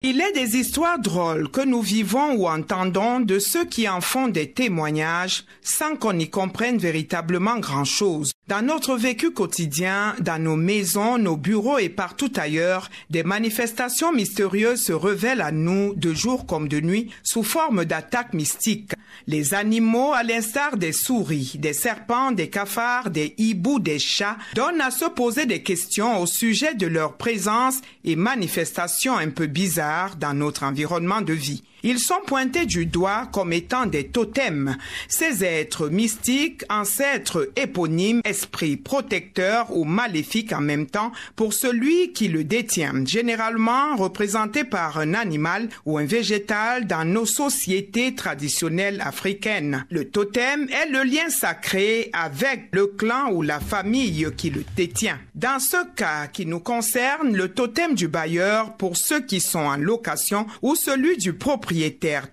Il est des histoires drôles que nous vivons ou entendons de ceux qui en font des témoignages sans qu'on y comprenne véritablement grand-chose. Dans notre vécu quotidien, dans nos maisons, nos bureaux et partout ailleurs, des manifestations mystérieuses se révèlent à nous de jour comme de nuit sous forme d'attaques mystiques. Les animaux, à l'instar des souris, des serpents, des cafards, des hiboux, des chats, donnent à se poser des questions au sujet de leur présence et manifestations un peu bizarres dans notre environnement de vie. Ils sont pointés du doigt comme étant des totems, ces êtres mystiques, ancêtres éponymes, esprits protecteurs ou maléfiques en même temps pour celui qui le détient, généralement représenté par un animal ou un végétal dans nos sociétés traditionnelles africaines. Le totem est le lien sacré avec le clan ou la famille qui le détient. Dans ce cas qui nous concerne, le totem du bailleur pour ceux qui sont en location ou celui du propriétaire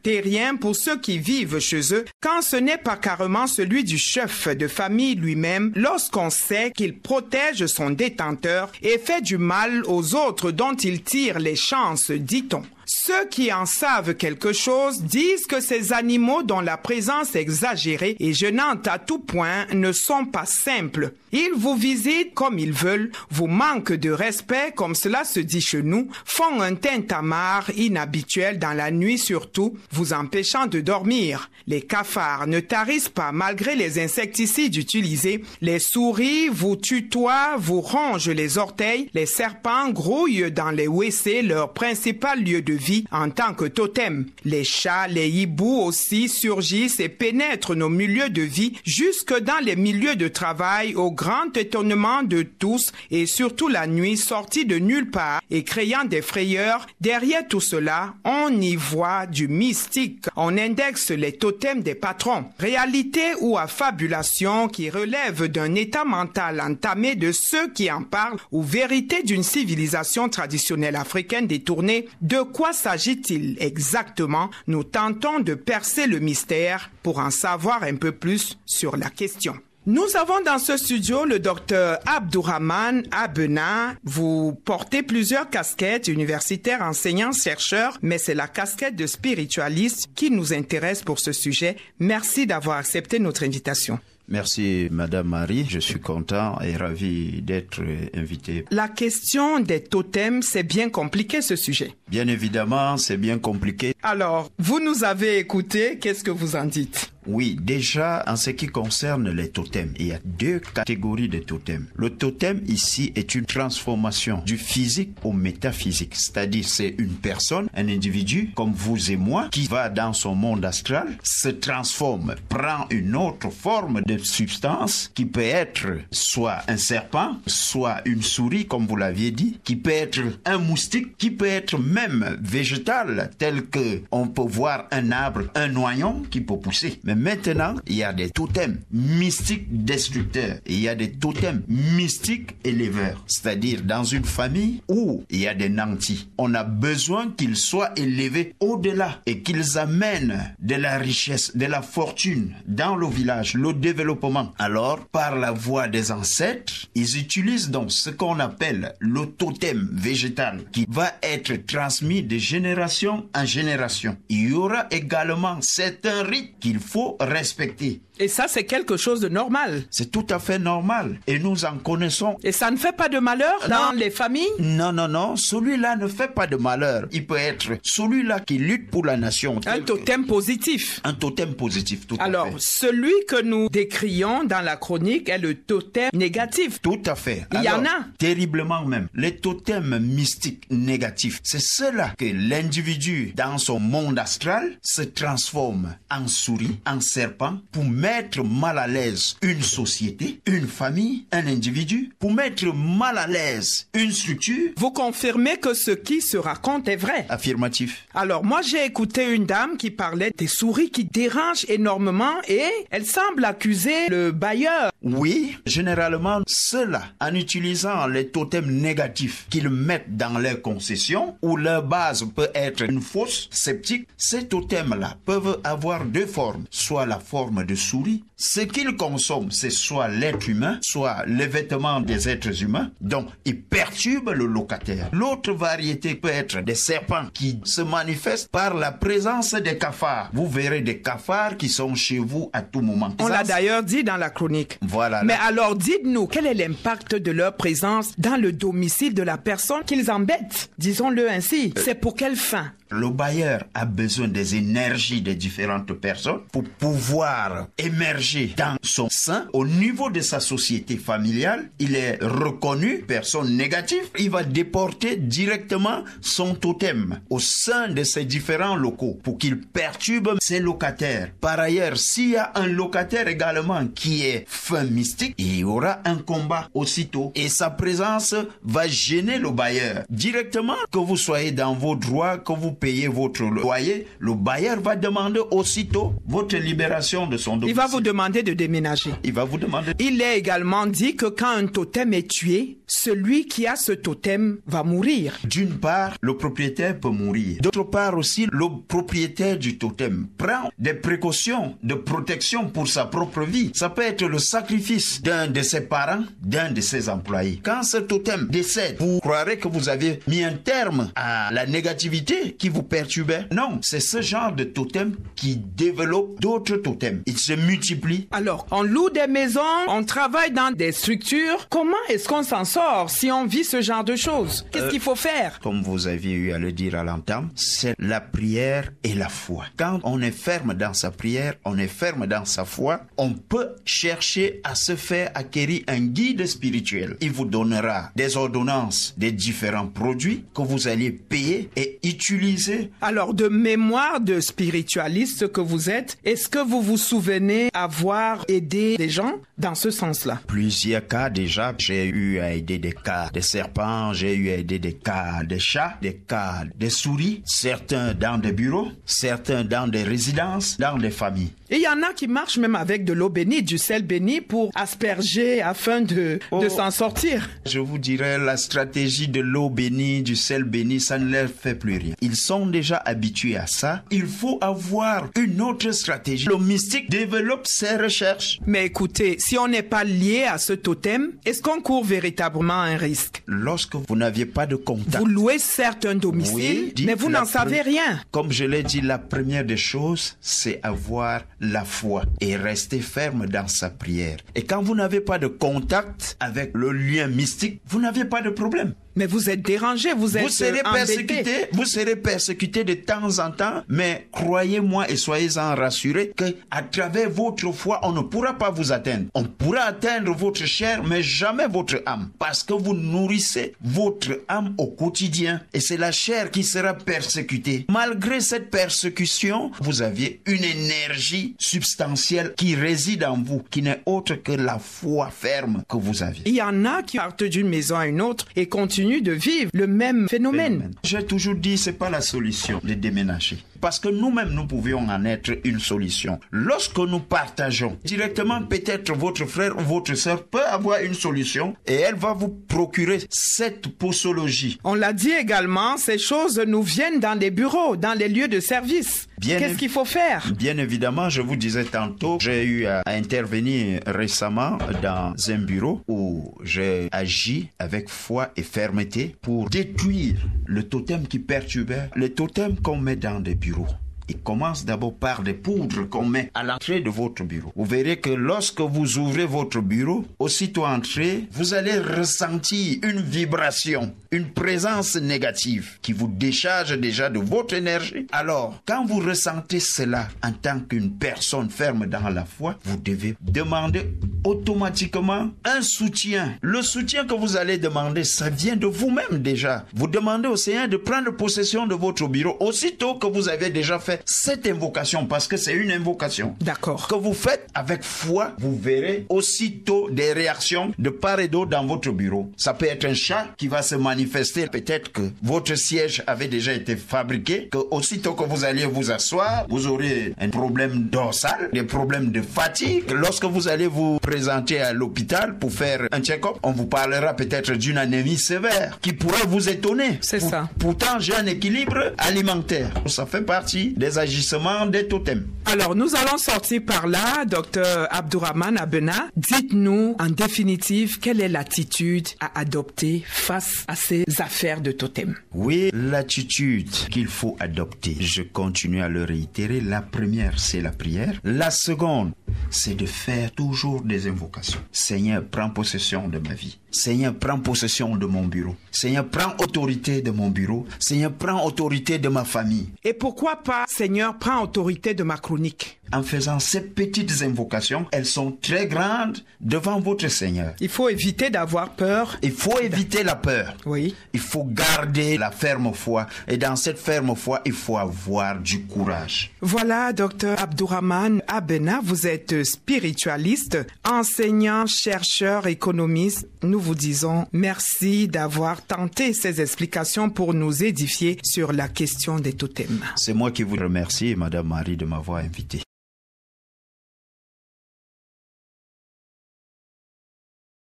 terrien pour ceux qui vivent chez eux, quand ce n'est pas carrément celui du chef de famille lui-même, lorsqu'on sait qu'il protège son détenteur et fait du mal aux autres dont il tire les chances, dit-on. Ceux qui en savent quelque chose disent que ces animaux dont la présence exagérée et gênante à tout point ne sont pas simples. Ils vous visitent comme ils veulent, vous manquent de respect comme cela se dit chez nous, font un tintamarre inhabituel dans la nuit surtout, vous empêchant de dormir. Les cafards ne tarissent pas malgré les insecticides utilisés. Les souris vous tutoient, vous rongent les orteils. Les serpents grouillent dans les WC, leur principal lieu de vie en tant que totem. Les chats, les hiboux aussi surgissent et pénètrent nos milieux de vie jusque dans les milieux de travail au grand étonnement de tous et surtout la nuit sortie de nulle part et créant des frayeurs. Derrière tout cela, on y voit du mystique. On indexe les totems des patrons. Réalité ou affabulation qui relève d'un état mental entamé de ceux qui en parlent ou vérité d'une civilisation traditionnelle africaine détournée. De quoi s'agit-il exactement? Nous tentons de percer le mystère pour en savoir un peu plus sur la question. Nous avons dans ce studio le docteur Abdourahmane Abena. Vous portez plusieurs casquettes, universitaires, enseignants, chercheurs, mais c'est la casquette de spiritualiste qui nous intéresse pour ce sujet. Merci d'avoir accepté notre invitation. Merci Madame Marie, je suis content et ravi d'être invité. La question des totems, c'est bien compliqué ce sujet. Bien évidemment, c'est bien compliqué. Alors, vous nous avez écouté, qu'est-ce que vous en dites? Oui, déjà, en ce qui concerne les totems, il y a deux catégories de totems. Le totem ici est une transformation du physique au métaphysique, c'est-à-dire c'est une personne, un individu comme vous et moi, qui va dans son monde astral, se transforme, prend une autre forme de substance qui peut être soit un serpent, soit une souris, comme vous l'aviez dit, qui peut être un moustique, qui peut être même végétal, tel que on peut voir un arbre, un noyon qui peut pousser. Mais maintenant, il y a des totems mystiques destructeurs et il y a des totems mystiques éleveurs. C'est-à-dire dans une famille où il y a des nantis, on a besoin qu'ils soient élevés au-delà et qu'ils amènent de la richesse, de la fortune dans le village, le développement. Alors, par la voie des ancêtres, ils utilisent donc ce qu'on appelle le totem végétal qui va être transmis de génération en génération. Il y aura également certains rites qu'il faut respecter. Et ça, c'est quelque chose de normal. C'est tout à fait normal. Et nous en connaissons. Et ça ne fait pas de malheur dans les familles? Non, non, non. Celui-là ne fait pas de malheur. Il peut être celui-là qui lutte pour la nation. Un totem positif. Un totem positif, tout à fait. Alors, celui que nous décrions dans la chronique est le totem négatif. Tout à fait. Il y en a. Terriblement même. Les totems mystiques négatifs, c'est cela que l'individu, dans son monde astral, se transforme en souris, en serpent, pour mettre mal à l'aise une société, une famille, un individu, pour mettre mal à l'aise une structure. Vous confirmez que ce qui se raconte est vrai? Affirmatif. Alors, moi, j'ai écouté une dame qui parlait des souris qui dérangent énormément et elle semble accuser le bailleur. Oui, généralement, ceux-là, en utilisant les totems négatifs qu'ils mettent dans leurs concessions, où leur base peut être une fosse septique, ces totems-là peuvent avoir deux formes, soit la forme de souris Ce qu'il consomme, c'est soit l'être humain, soit les vêtements des êtres humains. Donc, il perturbe le locataire. L'autre variété peut être des serpents qui se manifestent par la présence des cafards. Vous verrez des cafards qui sont chez vous à tout moment. On l'a d'ailleurs dit dans la chronique. Voilà. Mais alors, dites-nous, quel est l'impact de leur présence dans le domicile de la personne qu'ils embêtent? Disons-le ainsi. C'est pour quelle fin? Le bailleur a besoin des énergies des différentes personnes pour pouvoir émerger dans son sein. Au niveau de sa société familiale, il est reconnu personne négative. Il va déporter directement son totem au sein de ses différents locaux pour qu'il perturbe ses locataires. Par ailleurs, s'il y a un locataire également qui est fin mystique, il y aura un combat aussitôt et sa présence va gêner le bailleur. Directement, que vous soyez dans vos droits, que vous payez votre loyer, le bailleur va demander aussitôt votre libération de son domicile. Il va vous demander de déménager. Il va vous demander. Il est également dit que quand un totem est tué, celui qui a ce totem va mourir. D'une part, le propriétaire peut mourir. D'autre part aussi, le propriétaire du totem prend des précautions de protection pour sa propre vie. Ça peut être le sacrifice d'un de ses parents, d'un de ses employés. Quand ce totem décède, vous croirez que vous avez mis un terme à la négativité qui vous perturbait. Non, c'est ce genre de totem qui développe d'autres totems. Ils se multiplient. Alors, on loue des maisons, on travaille dans des structures. Comment est-ce qu'on s'en sort si on vit ce genre de choses? Qu'est-ce qu'il faut faire? Comme vous aviez eu à le dire à l'entame, c'est la prière et la foi. Quand on est ferme dans sa prière, on est ferme dans sa foi, on peut chercher à se faire acquérir un guide spirituel. Il vous donnera des ordonnances des différents produits que vous allez payer et utiliser. Alors, de mémoire de spiritualiste que vous êtes, est-ce que vous vous souvenez avoir aidé des gens dans ce sens-là? Plusieurs cas déjà. J'ai eu à aider des cas de serpents, j'ai eu à aider des cas de chats, des cas de souris, certains dans des bureaux, certains dans des résidences, dans des familles. Et il y en a qui marchent même avec de l'eau bénite, du sel béni pour asperger afin de s'en sortir. Je vous dirais, la stratégie de l'eau bénie, du sel béni, ça ne leur fait plus rien. Ils sont déjà habitués à ça. Il faut avoir une autre stratégie. Le mystique développe ses recherches. Mais écoutez, si on n'est pas lié à ce totem, est-ce qu'on court véritablement un risque? Lorsque vous n'aviez pas de contact. Vous louez certes un domicile, oui, mais vous n'en savez rien. Comme je l'ai dit, la première des choses, c'est avoir la foi et rester ferme dans sa prière. Et quand vous n'avez pas de contact avec le lien mystique, vous n'avez pas de problème. Mais vous êtes dérangé, vous serez persécuté. Vous serez persécuté de temps en temps, mais croyez-moi et soyez-en rassurés que à travers votre foi, on ne pourra pas vous atteindre. On pourra atteindre votre chair, mais jamais votre âme, parce que vous nourrissez votre âme au quotidien, et c'est la chair qui sera persécutée. Malgré cette persécution, vous aviez une énergie substantielle qui réside en vous, qui n'est autre que la foi ferme que vous aviez. Il y en a qui partent d'une maison à une autre et continuent de vivre le même phénomène. J'ai toujours dit, c'est pas la solution de déménager. Parce que nous-mêmes, nous pouvions en être une solution. Lorsque nous partageons directement, peut-être votre frère ou votre sœur peut avoir une solution et elle va vous procurer cette posologie. On l'a dit également, ces choses nous viennent dans les bureaux, dans les lieux de service. Qu'est-ce qu'il faut faire? Bien évidemment, je vous disais tantôt, j'ai eu à intervenir récemment dans un bureau où j'ai agi avec foi et fermeté pour détruire le totem qui perturbait, le totem qu'on met dans des bureaux. Il commence d'abord par des poudres qu'on met à l'entrée de votre bureau. Vous verrez que lorsque vous ouvrez votre bureau, aussitôt entré, vous allez ressentir une vibration, une présence négative qui vous décharge déjà de votre énergie. Alors, quand vous ressentez cela en tant qu'une personne ferme dans la foi, vous devez demander automatiquement un soutien. Le soutien que vous allez demander, ça vient de vous-même déjà. Vous demandez au Seigneur de prendre possession de votre bureau aussitôt que vous avez déjà fait cette invocation, parce que c'est une invocation. D'accord. Que vous faites avec foi, vous verrez aussitôt des réactions de part et d'autre dans votre bureau. Ça peut être un chat qui va se manifester. Peut-être que votre siège avait déjà été fabriqué, que aussitôt que vous allez vous asseoir, vous aurez un problème dorsal, des problèmes de fatigue. Lorsque vous allez vous présenter à l'hôpital pour faire un check-up, on vous parlera peut-être d'une anémie sévère qui pourrait vous étonner. C'est ça. Pourtant, j'ai un équilibre alimentaire. Ça fait partie des les agissements des totems. Alors, nous allons sortir par là, Dr Abdourahmane Abena. Dites-nous, en définitive, quelle est l'attitude à adopter face à ces affaires de totems? Oui, l'attitude qu'il faut adopter, je continue à le réitérer. La première, c'est la prière. La seconde, c'est de faire toujours des invocations. Seigneur, prends possession de ma vie. Seigneur, prends possession de mon bureau. Seigneur, prends autorité de mon bureau. Seigneur, prends autorité de ma famille. Et pourquoi pas, Seigneur, prends autorité de ma chronique? En faisant ces petites invocations, elles sont très grandes devant votre Seigneur. Il faut éviter d'avoir peur. Il faut éviter la peur. Oui. Il faut garder la ferme foi. Et dans cette ferme foi, il faut avoir du courage. Voilà, Dr Abdourahmane Abena, vous êtes spiritualiste, enseignant, chercheur, économiste. Nous vous disons merci d'avoir tenté ces explications pour nous édifier sur la question des totems. C'est moi qui vous remercie, Madame Marie, de m'avoir invité.